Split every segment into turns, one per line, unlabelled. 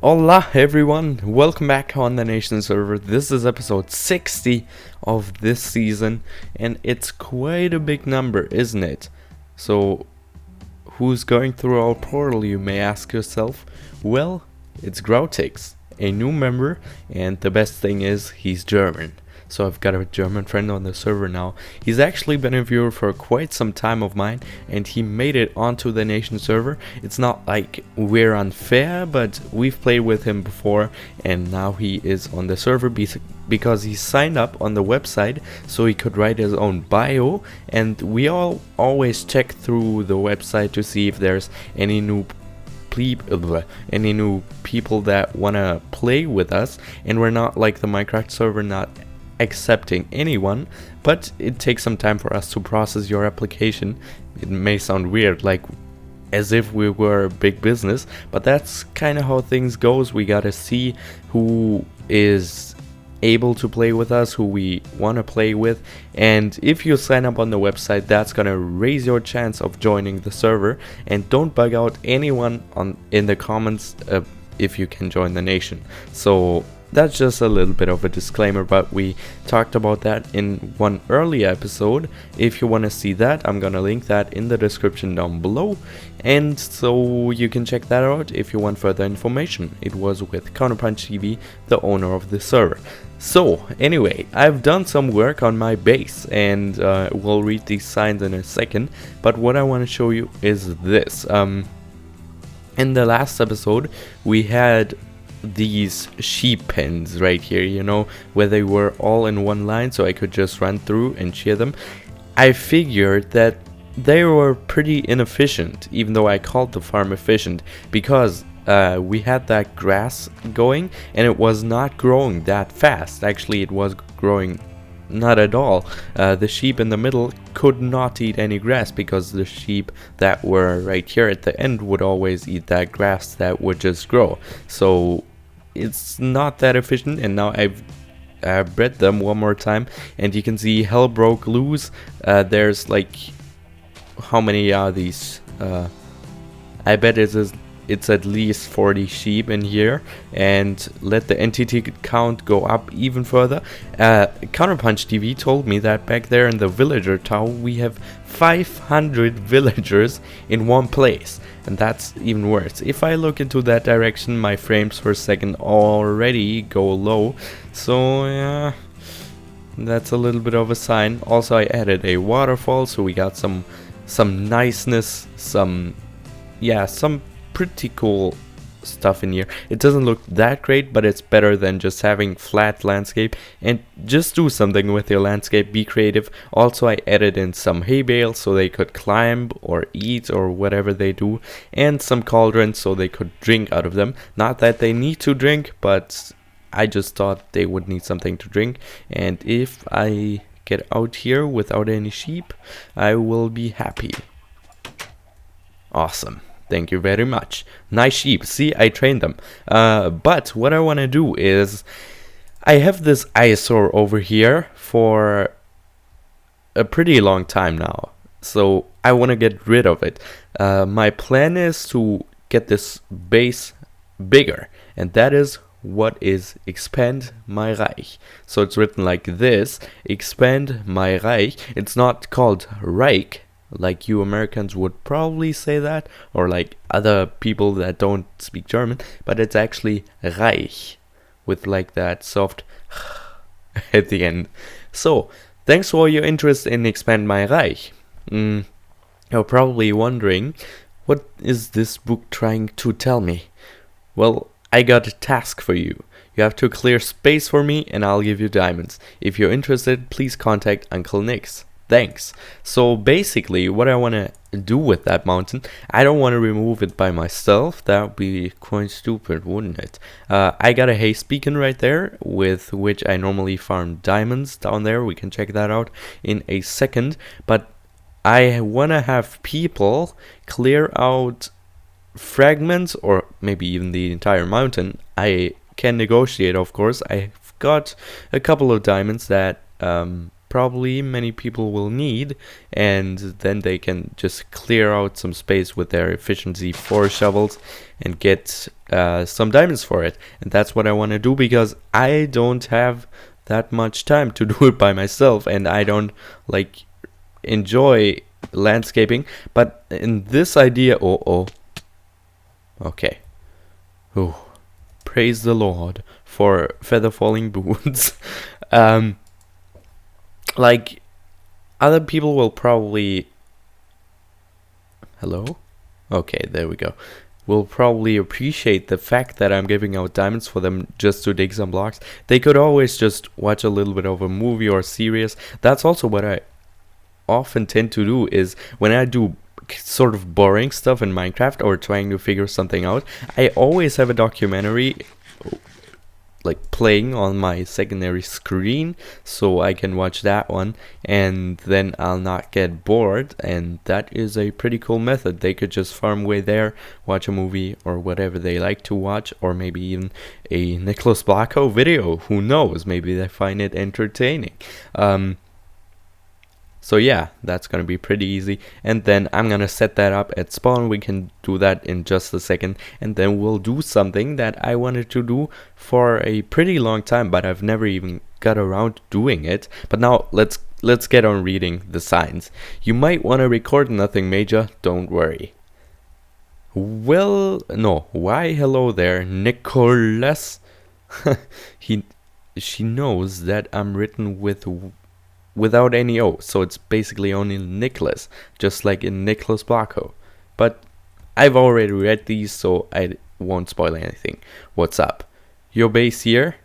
Hola everyone, welcome back on the Nation server. This is episode 60 of this season, and it's quite a big number, isn't it? So, who's going through our portal, you may ask yourself? Well, it's Grautix, a new member, and the best thing is he's German. So I've got a German friend on the server now. He's actually been a viewer for quite some time of mine, and he made it onto the Nation server. It's not like we're unfair, but we've played with him before, and now he is on the server because he signed up on the website so he could write his own bio, and we all always check through the website to see if there's any new people that wanna play with us, and we're not like the Minecraft server, not accepting anyone, but it takes some time for us to process your application. It may sound weird, like as if we were a big business, but that's kind of how things goes. We gotta see who is able to play with us, who we want to play with, and if you sign up on the website, that's gonna raise your chance of joining the server. And don't bug out anyone in the comments if you can join the Nation. So that's just a little bit of a disclaimer, but we talked about that in one earlier episode. If you want to see that, I'm gonna link that in the description down below, and so you can check that out if you want further information. It was with Counterpunch TV, the owner of the server. So anyway, I've done some work on my base, and we'll read these signs in a second, but what I want to show you is this. In the last episode we had these sheep pens right here, you know, where they were all in one line, so I could just run through and shear them. I figured that they were pretty inefficient, even though I called the farm efficient, because we had that grass going and it was not growing that fast. Actually, it was growing not at all. The sheep in the middle could not eat any grass because the sheep that were right here at the end would always eat that grass that would just grow. So it's not that efficient, and now I've bred them one more time, and you can see hell broke loose. There's like, how many are these? I bet it's at least 40 sheep in here, and let the entity count go up even further. Counterpunch TV told me that back there in the villager tower we have 500 villagers in one place, and that's even worse. If I look into that direction, my frames per second already go low, so yeah, that's a little bit of a sign. Also, I added a waterfall, so we got some niceness, some pretty cool stuff in here. It doesn't look that great, but it's better than just having flat landscape. And just do something with your landscape, be creative. Also, I added in some hay bales so they could climb or eat or whatever they do, and some cauldrons so they could drink out of them. Not that they need to drink, but I just thought they would need something to drink. And if I get out here without any sheep, I will be happy. Awesome. Thank you very much. Nice sheep. See, I trained them. But what I want to do is, I have this eyesore over here for a pretty long time now, so I want to get rid of it. My plan is to get this base bigger, and that is what is Expand My Reich. So it's written like this: Expand My Reich. It's not called Reich, like you Americans would probably say that, or like other people that don't speak German, but it's actually Reich, with like that soft at the end. So, thanks for your interest in Expand My Reich. You're probably wondering, what is this book trying to tell me? Well, I got a task for you. You have to clear space for me, and I'll give you diamonds. If you're interested, please contact Uncle Nix. Thanks. So basically, what I want to do with that mountain, I don't want to remove it by myself. That would be quite stupid, wouldn't it? I got a haste beacon right there, with which I normally farm diamonds down there. We can check that out in a second. But I want to have people clear out fragments, or maybe even the entire mountain. I can negotiate, of course. I've got a couple of diamonds that probably many people will need, and then they can just clear out some space with their efficiency 4 shovels and get some diamonds for it. And that's what I want to do, because I don't have that much time to do it by myself, and I don't like enjoy landscaping. But in this idea, okay, praise the Lord for feather falling boots. Like, other people will probably, hello? Okay, there we go. Will probably appreciate the fact that I'm giving out diamonds for them just to dig some blocks. They could always just watch a little bit of a movie or series. That's also what I often tend to do, is when I do sort of boring stuff in Minecraft or trying to figure something out, I always have a documentary like playing on my secondary screen, so I can watch that one and then I'll not get bored. And that is a pretty cool method. They could just farm away there, watch a movie or whatever they like to watch, or maybe even a Nicholas Blacko video, who knows, maybe they find it entertaining. So yeah, that's gonna be pretty easy. And then I'm gonna set that up at spawn. We can do that in just a second. And then we'll do something that I wanted to do for a pretty long time, but I've never even got around doing it. But now let's get on reading the signs. You might want to record nothing major, don't worry. Well, no, why hello there, Nicholas. She knows that I'm written without any O, so it's basically only Nicholas, just like in Nicholas Blacko. But I've already read these, so I won't spoil anything. What's up? Your base here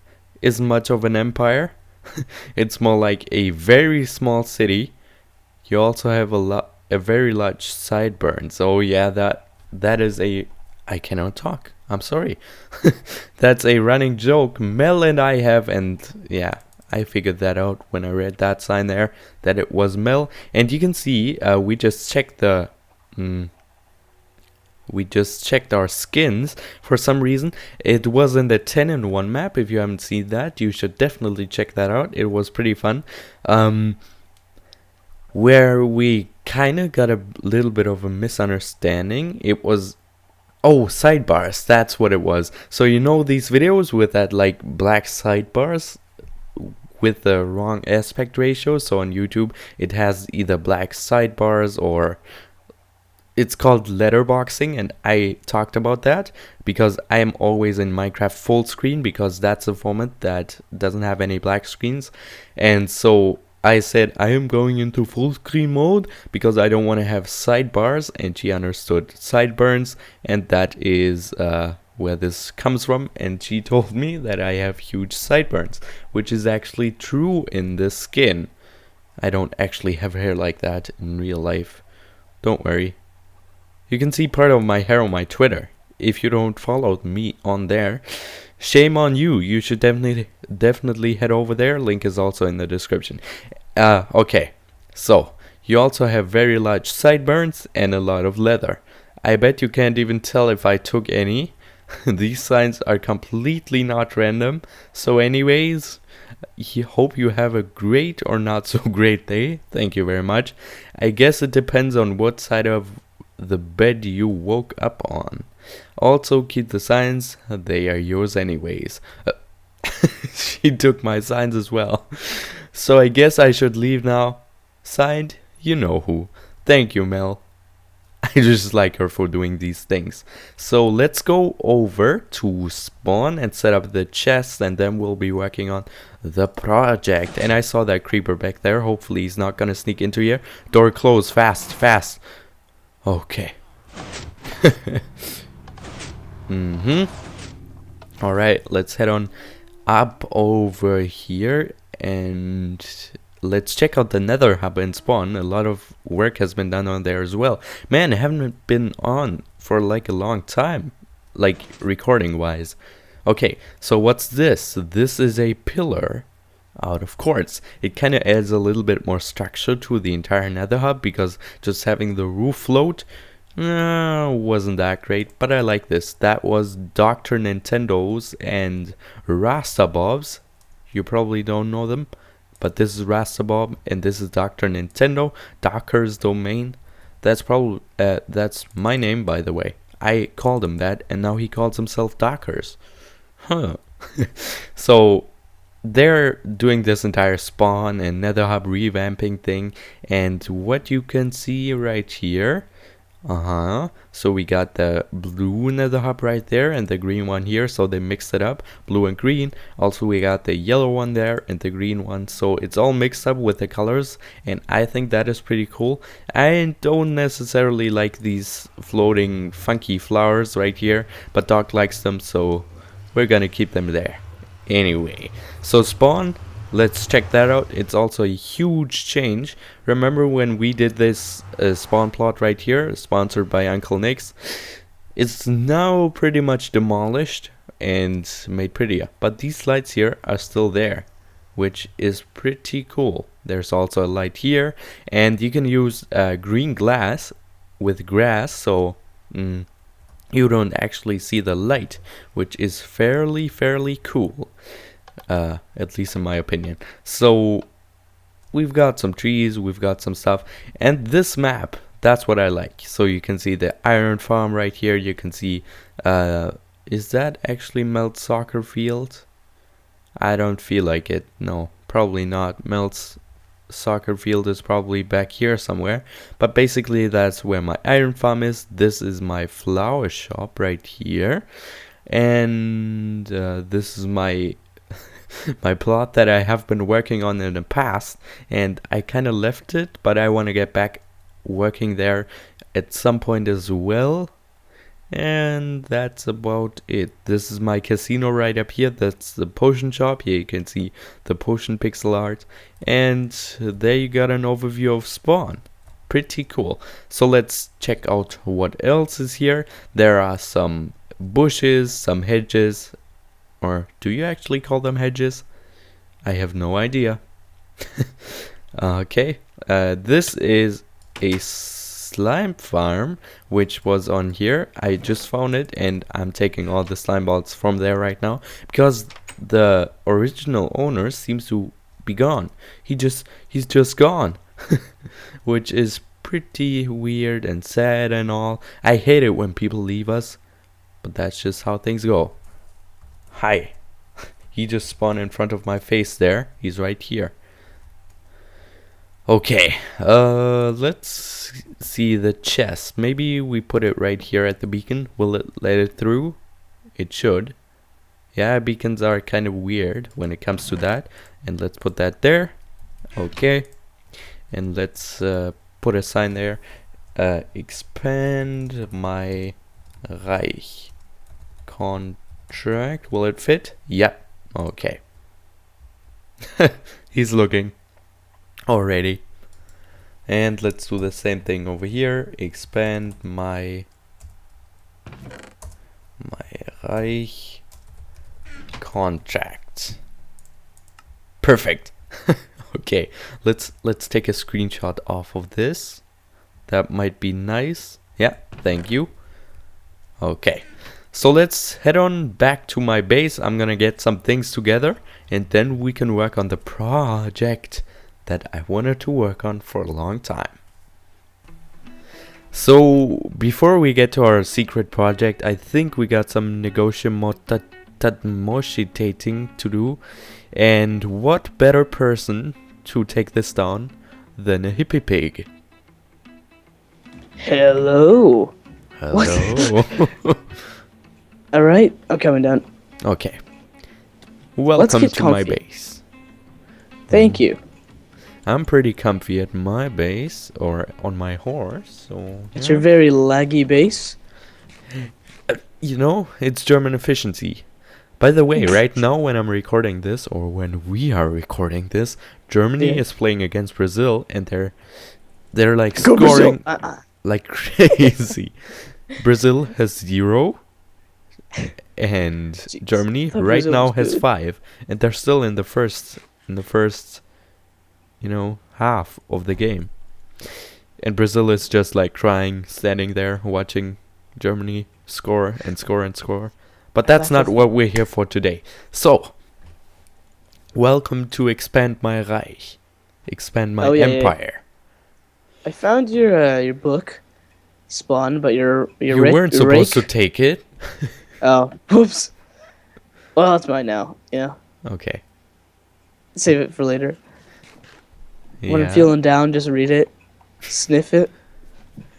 isn't much of an empire. It's more like a very small city. You also have a very large sideburns. Oh yeah, that is a... I cannot talk. I'm sorry. That's a running joke Mel and I have, and yeah, I figured that out when I read that sign there, that it was Mel. And you can see we just checked the our skins. For some reason it wasn't the 10-in-1 map. If you haven't seen that, you should definitely check that out. It was pretty fun. Where we kind of got a little bit of a misunderstanding. It was sidebars, that's what it was. So you know these videos with that like black sidebars with the wrong aspect ratio? So on YouTube it has either black sidebars or it's called letterboxing, and I talked about that because I am always in Minecraft full screen, because that's a format that doesn't have any black screens. And so I said I am going into full screen mode because I don't want to have sidebars, and she understood sideburns, and that is where this comes from. And she told me that I have huge sideburns, which is actually true in this skin. I don't actually have hair like that in real life. Don't worry. You can see part of my hair on my Twitter. If you don't follow me on there, shame on you. You should definitely head over there. Link is also in the description. Okay, so you also have very large sideburns and a lot of leather. I bet you can't even tell if I took any. These signs are completely not random. So anyways, hope you have a great or not so great day. Thank you very much. I guess it depends on what side of the bed you woke up on. Also keep the signs, they are yours anyways. She took my signs as well. So I guess I should leave now. Signed, you know who. Thank you, Mel. I just like her for doing these things. So let's go over to spawn and set up the chest, and then we'll be working on the project. And I saw that creeper back there. Hopefully he's not gonna sneak into here. Door closed, fast. Okay. Alright, let's head on up over here and let's check out the Nether Hub and spawn. A lot of work has been done on there as well. Man, I haven't been on for like a long time, like recording wise. Okay, so what's this? This is a pillar out of quartz. It kind of adds a little bit more structure to the entire Nether Hub, because just having the roof float wasn't that great, but I like this. That was Dr. Nintendo's and Rasta Bob's. You probably don't know them, but this is Rastabob, and this is Dr. Nintendo, Docker's Domain. That's probably, that's my name, by the way. I called him that, and now he calls himself Dockers. Huh. So, they're doing this entire spawn and Nether Hub revamping thing, and what you can see right here, so we got the blue Nether Hub right there and the green one here, so they mixed it up, blue and green. Also we got the yellow one there and the green one, so it's all mixed up with the colors, and I think that is pretty cool. I don't necessarily like these floating funky flowers right here, but Doc likes them, so we're gonna keep them there. Anyway, so spawn, let's check that out. It's also a huge change. Remember when we did this spawn plot right here, sponsored by Uncle Nick's? It's now pretty much demolished and made prettier, but these lights here are still there, which is pretty cool. There's also a light here, and you can use green glass with grass, so you don't actually see the light, which is fairly cool, at least in my opinion. So we've got some trees, we've got some stuff, and this map, that's what I like. So you can see the iron farm right here. You can see, is that actually Melt soccer field? I don't feel like it. No, probably not. Melt's soccer field is probably back here somewhere, but basically that's where my iron farm is. This is my flower shop right here, and this is my my plot that I have been working on in the past, and I kind of left it, but I want to get back working there at some point as well. And that's about it. This is my casino right up here. That's the potion shop. Here you can see the potion pixel art. And there you got an overview of spawn. Pretty cool. So let's check out what else is here. There are some bushes, some hedges. Or do you actually call them hedges? I have no idea. Okay. This is a slime farm, which was on here. I just found it, and I'm taking all the slime balls from there right now because the original owner seems to be gone. He's just gone. Which is pretty weird and sad and all. I hate it when people leave us, but that's just how things go. Hi. He just spawned in front of my face there. He's right here. Okay, let's see the chest. Maybe we put it right here at the beacon. Will it let it through? It should. Yeah, beacons are kind of weird when it comes to that. And let's put that there. Okay. And let's put a sign there. Expand my Reich contract. Will it fit? Yep. Okay. He's looking. Already. And let's do the same thing over here. Expand my Reich contract. Perfect. Okay, let's take a screenshot off of this. That might be nice. Yeah, thank you. Okay, so let's head on back to my base. I'm gonna get some things together, and then we can work on the project that I wanted to work on for a long time. So before we get to our secret project, I think we got some negotiating to do, and what better person to take this down than a hippie pig?
Hello.
Hello.
Alright, I'm coming down.
Okay. Welcome to my base.
Thank you.
I'm pretty comfy at my base, or on my horse, so...
It's your very laggy base.
You know, it's German efficiency. By the way, right now when I'm recording this, or when we are recording this, Germany is playing against Brazil, and they're like scoring like crazy. Brazil has 0, and
Jeez.
Germany right now has 5, and they're still in the first, you know, half of the game. And Brazil is just like crying, standing there, watching Germany score and score and score. But that's not what we're here for today. So, Welcome to Expand My Reich. Expand my
Oh, yeah, yeah.
empire.
I found your book, Spawn, but
You weren't
your
supposed to
rake.
take it.
Oh, whoops. Well, it's mine now. Yeah,
Okay.
save it for later. When I'm
Yeah.
feeling down, just read it, sniff it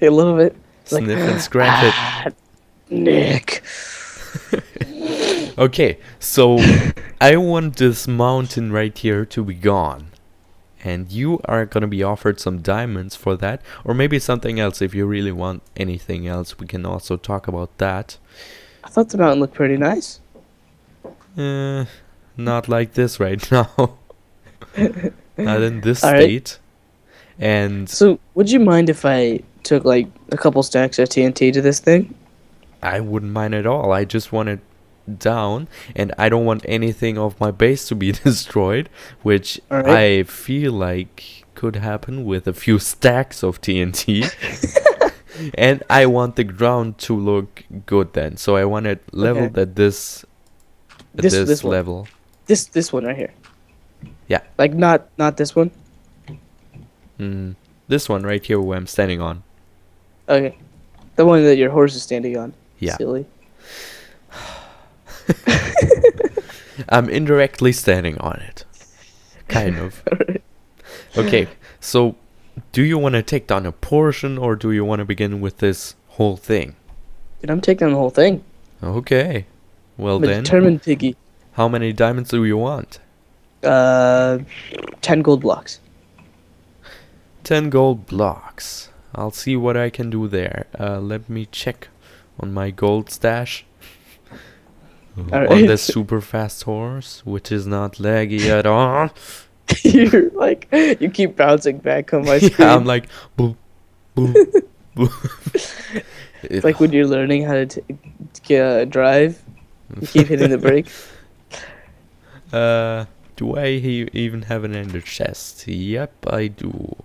a little bit. Like,
Sniff and scratch it.
Nick.
Okay, so I want this mountain right here to be gone. And you are gonna be offered some diamonds for that. Or maybe something else if you really want anything else. We can also talk about that.
I thought the mountain looked pretty nice.
Not like this right now. Not in this
All right.
state. And
So, would you mind if I took like a couple stacks of TNT to this thing?
I wouldn't mind at all. I just want it down, and I don't want anything of my base to be destroyed, which
All right.
I feel like could happen with a few stacks of TNT. And I want the ground to look good then, so I want it leveled at this
This one.
level.
This one right here.
Yeah.
Like not this one.
This one right here where I'm standing on.
Okay. The one that your horse is standing on.
Yeah.
Silly.
I'm indirectly standing on it. Kind of.
Alright.
Okay, so do you want to take down a portion or do you want to begin with this whole thing?
Dude, I'm taking on the whole thing.
Okay. Well
I'm a
then,
determined piggy.
how many diamonds do you want?
10 gold blocks.
10 gold blocks. I'll see what I can do there. Let me check on my gold stash. On
Alright.
this super fast horse, which is not laggy at all.
You're like, you keep bouncing back on my screen.
Yeah, I'm like, boop, boop, boop.
It's like when you're learning how to drive, you keep hitting the brake.
Do I even have an ender chest? Yep, I do.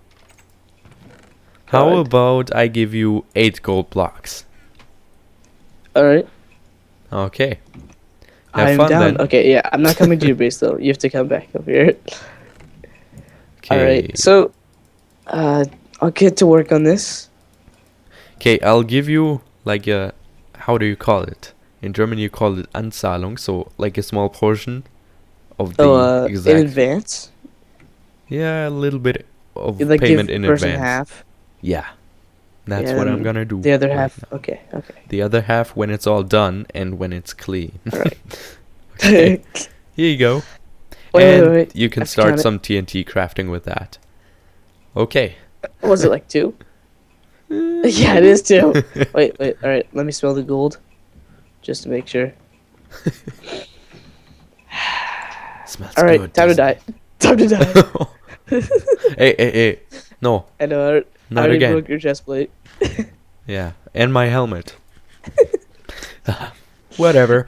How
God.
about I give you 8 gold blocks?
Alright.
Okay. Have
I'm
fun
down.
then.
Okay, yeah, I'm not coming to your base though. You have to come back over here.
Okay.
Alright, so I'll get to work on this.
Okay, I'll give you like a, how do you call it? In German you call it Anzahlung, so like a small portion of the
In
exact.
advance.
Yeah, a little bit of
You like
payment
give
in
person
advance.
half.
Yeah. That's
Yeah,
what I'm
then
gonna do.
The other
right
half.
now.
Okay, okay.
The other half when it's all done and when it's clean.
Alright.
Okay. Here you go.
Wait,
And
wait.
you
I
can
have to
start
count it.
some TNT crafting with that. Okay.
What was it like 2? Yeah, it is 2. Wait. Alright, let me smell the gold. Just to make sure.
Smells
Alright,
good.
time to
doesn't
die. Time to die.
it? Hey. No.
I know, I
Not
already
again.
broke your chest plate.
Yeah. And my helmet. Whatever.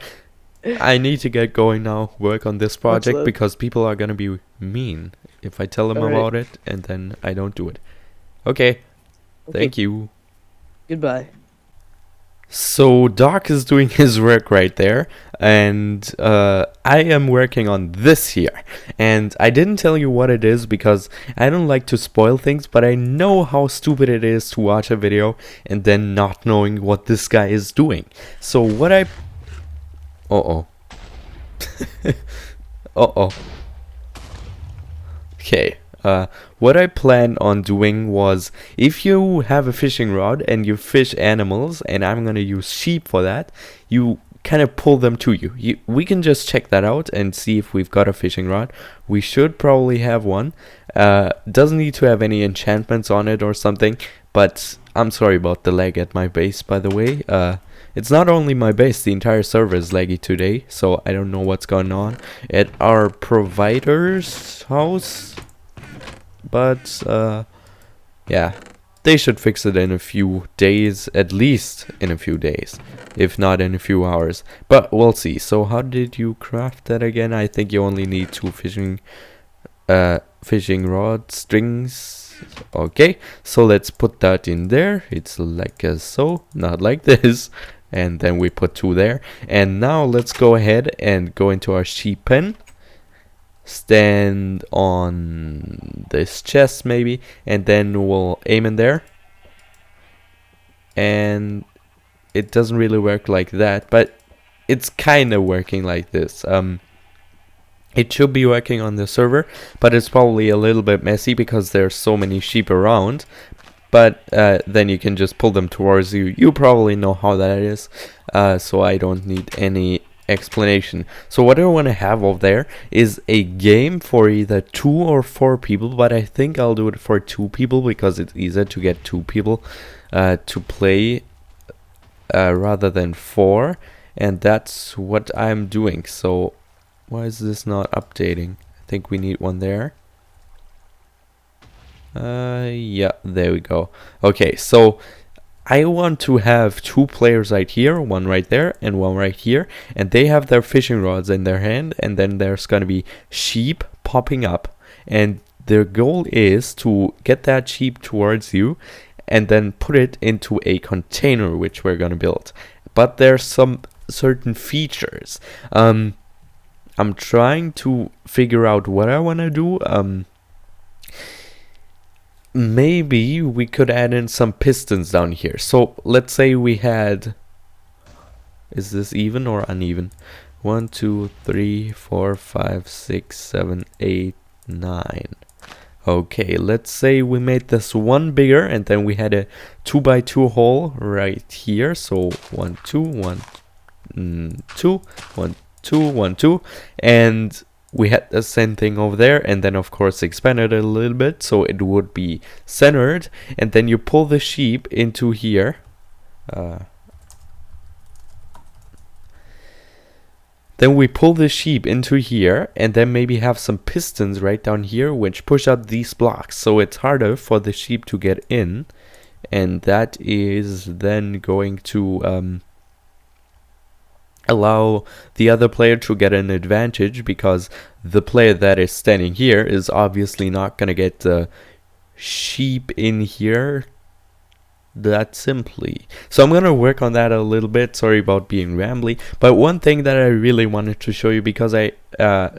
I need to get going now, work on this project,
love.
because people are gonna be mean if I tell them
Alright.
about it and then I don't do it. Okay. Thank you.
Goodbye.
So Doc is doing his work right there, and I am working on this here. And I didn't tell you what it is because I don't like to spoil things, but I know how stupid it is to watch a video and then not knowing what this guy is doing. So what I... Uh-oh. Uh-oh. Okay. What I planned on doing was, if you have a fishing rod and you fish animals, and I'm gonna use sheep for that, you kind of pull them to you. We can just check that out and see if we've got a fishing rod. We should probably have one. Doesn't need to have any enchantments on it or something, but I'm sorry about the lag at my base, by the way. It's not only my base, the entire server is laggy today, so I don't know what's going on at our provider's house. But yeah, they should fix it in a few days, at least in a few days, if not in a few hours, but we'll see. So how did you craft that again? I think you only need 2 fishing rod strings. Okay, so let's put that in there. It's like so, not like this, and then we put 2 there. And now let's go ahead and go into our sheep pen. stand on this chest maybe, and then we'll aim in there. And it doesn't really work like that, but it's kind of working like this. It should be working on the server, but it's probably a little bit messy because there's so many sheep around. But then you can just pull them towards you. You probably know how that is, so I don't need any explanation. So what I want to have over there is a game for either 2 or 4 people, but I think I'll do it for 2 people because it's easier to get 2 people to play rather than 4, and that's what I'm doing. So why is this not updating? I think we need one there. Yeah, there we go. Okay, so I want to have 2 players right here, one right there and one right here, and they have their fishing rods in their hand, and then there's gonna be sheep popping up, and their goal is to get that sheep towards you and then put it into a container which we're gonna build. But there's some certain features. I'm trying to figure out what I want to do. Maybe we could add in some pistons down here. So let's say we had, is this even or uneven? 1 2 3 4 5 6 7 8 9. Okay, let's say we made this one bigger, and then we had a 2x2 hole right here. So 1 2 1 2 1 2 1 2, and we had the same thing over there, and then of course expanded it a little bit so it would be centered, and then you pull the sheep into here. Then we pull the sheep into here, and then maybe have some pistons right down here which push out these blocks, so it's harder for the sheep to get in, and that is then going to allow the other player to get an advantage, because the player that is standing here is obviously not gonna get the sheep in here that simply. So I'm gonna work on that a little bit. Sorry about being rambly, but one thing that I really wanted to show you, because I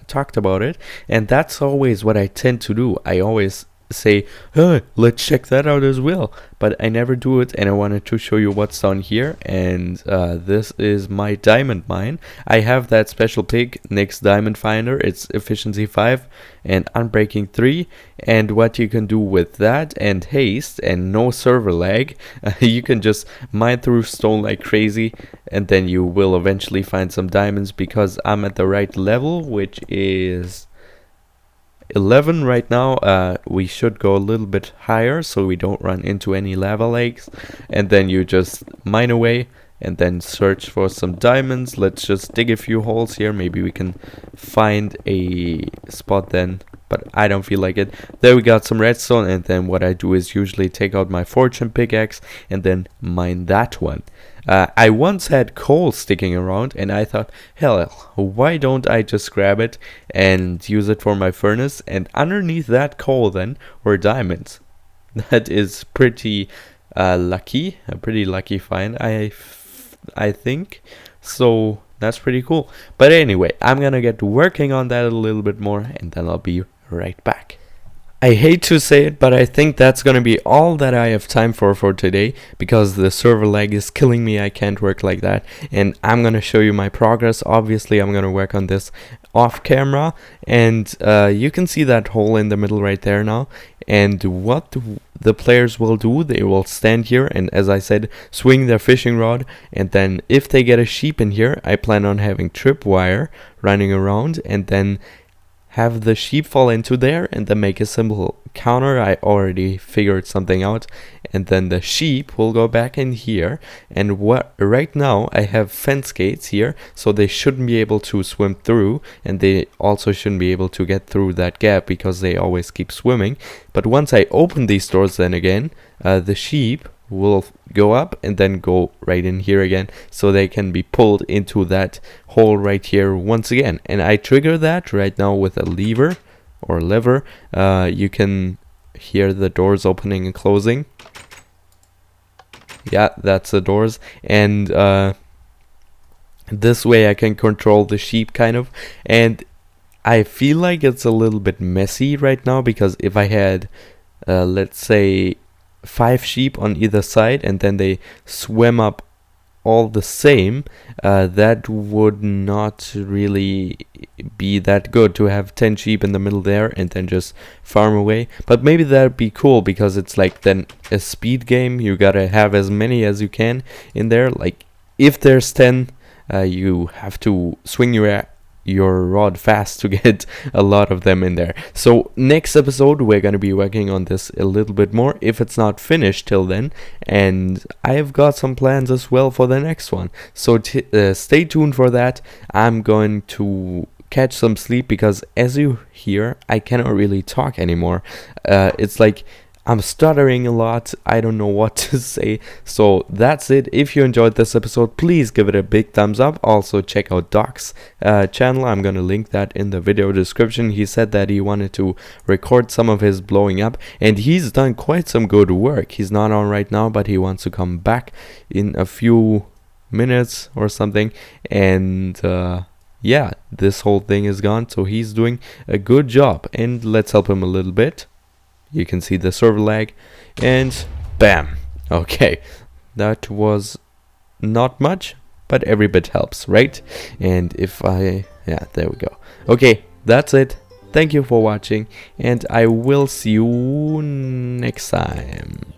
talked about it, and that's always what I tend to do. I always say, hey, let's check that out as well, but I never do it, and I wanted to show you what's down here. And this is my diamond mine. I have that special pig, Nick's Diamond Finder. It's efficiency 5 and unbreaking 3, and what you can do with that and haste and no server lag, you can just mine through stone like crazy, and then you will eventually find some diamonds, because I'm at the right level, which is 11 right now. We should go a little bit higher so we don't run into any lava lakes, and then you just mine away and then search for some diamonds. Let's just dig a few holes here. Maybe we can find a spot then, but I don't feel like it. There we got some redstone, and then what I do is usually take out my fortune pickaxe and then mine that one. I once had coal sticking around, and I thought, hell, why don't I just grab it and use it for my furnace, and underneath that coal then were diamonds. That is pretty lucky, a pretty lucky find, I think. So that's pretty cool. But anyway, I'm gonna get working on that a little bit more, and then I'll be right back. I hate to say it, but I think that's gonna be all that I have time for today, because the server lag is killing me. I can't work like that, and I'm gonna show you my progress. Obviously, I'm gonna work on this off camera, and you can see that hole in the middle right there now. And what the players will do, they will stand here and, as I said, swing their fishing rod, and then if they get a sheep in here, I plan on having tripwire running around, and then have the sheep fall into there, and then make a simple counter. I already figured something out, and then the sheep will go back in here. And what right now I have fence gates here, so they shouldn't be able to swim through, and they also shouldn't be able to get through that gap because they always keep swimming. But once I open these doors, then again the sheep will go up and then go right in here again, so they can be pulled into that hole right here once again. And I trigger that right now with a lever or lever. You can hear the doors opening and closing. Yeah, that's the doors. And this way I can control the sheep kind of. And I feel like it's a little bit messy right now, because if I had, let's say, 5 sheep on either side and then they swim up all the same, that would not really be that good to have 10 sheep in the middle there and then just farm away. But maybe that'd be cool, because it's like then a speed game. You gotta have as many as you can in there. Like if there's 10, you have to swing your rod fast to get a lot of them in there. So next episode we're going to be working on this a little bit more, if it's not finished till then, and I've got some plans as well for the next one, so stay tuned for that. I'm going to catch some sleep, because as you hear, I cannot really talk anymore. It's like I'm stuttering a lot. I don't know what to say. So that's it. If you enjoyed this episode, please give it a big thumbs up. Also check out Doc's channel. I'm gonna link that in the video description. He said that he wanted to record some of his blowing up, and he's done quite some good work. He's not on right now, but he wants to come back in a few minutes or something. And yeah, this whole thing is gone, so he's doing a good job, and let's help him a little bit. You can see the server lag, and bam. Okay, that was not much, but every bit helps, right? And if yeah, there we go. Okay, that's it. Thank you for watching, and I will see you next time.